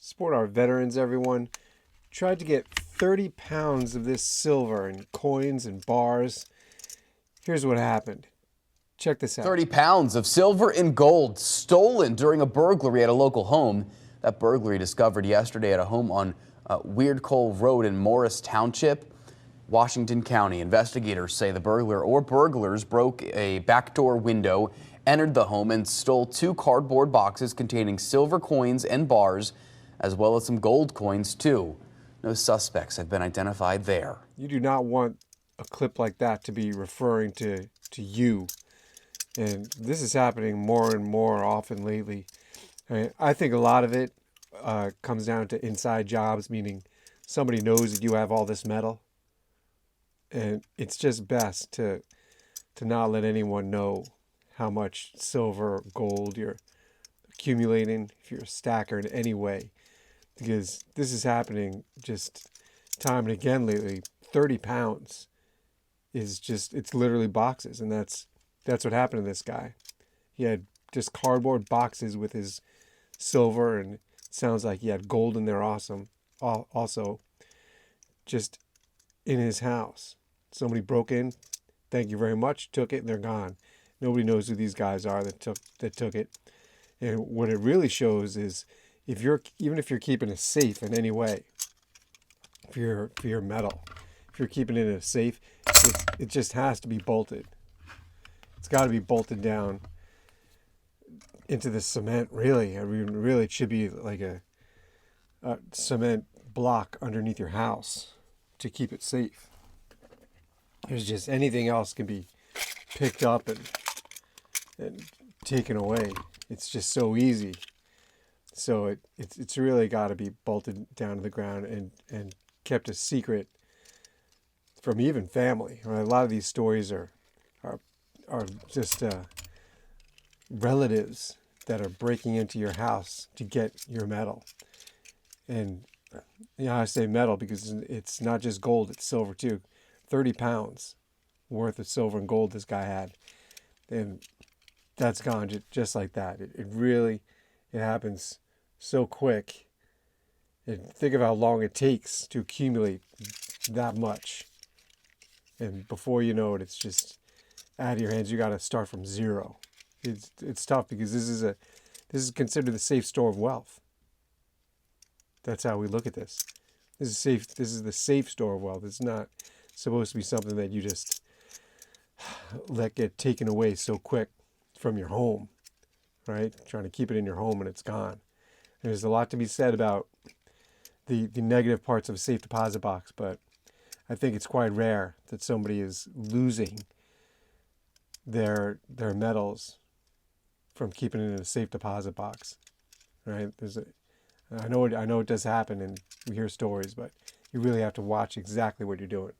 Support our veterans, everyone. Tried to get 30 pounds of this silver in coins and bars. Here's what happened. Check this out. 30 pounds of silver and gold stolen during a burglary at a local home. That burglary discovered yesterday at a home on Weird Cove Road in Morris Township, Washington County. Investigators say the burglar or burglars broke a backdoor window, entered the home, and stole 2 cardboard boxes containing silver coins and bars, as well as some gold coins, too. No suspects have been identified there. You do not want a clip like that to be referring to you. And this is happening more and more often lately. I think a lot of it comes down to inside jobs, meaning somebody knows that you have all this metal. And it's just best to not let anyone know how much silver or gold you're accumulating, if you're a stacker in any way. Because this is happening just time and again lately. 30 pounds is just, it's literally boxes. And that's what happened to this guy. He had just cardboard boxes with his silver, and it sounds like he had gold in there also, just in his house. Somebody broke in, thank you very much, took it, and they're gone. Nobody knows who these guys are that took it. And what it really shows is even if you're keeping a safe in any way, for your metal, if you're keeping it in a safe, it just has to be bolted. It's got to be bolted down into the cement, really. I mean, really, it should be like a cement block underneath your house to keep it safe. There's just anything else can be picked up and taken away. It's just so easy. So it's really got to be bolted down to the ground and kept a secret from even family. Right? A lot of these stories are just relatives that are breaking into your house to get your metal. And I say metal because it's not just gold, it's silver too. 30 pounds worth of silver and gold this guy had. And that's gone just like that. It happens so quick. And think of how long it takes to accumulate that much. And before you know it, it's just out of your hands. You got to start from zero. It's tough because this is considered the safe store of wealth. That's how we look at this. This is safe. This is the safe store of wealth. It's not supposed to be something that you just let get taken away so quick from your home, right? Trying to keep it in your home and it's gone. There's a lot to be said about the negative parts of a safe deposit box, but I think it's quite rare that somebody is losing their metals from keeping it in a safe deposit box, right? I know it does happen, and we hear stories, but you really have to watch exactly what you're doing.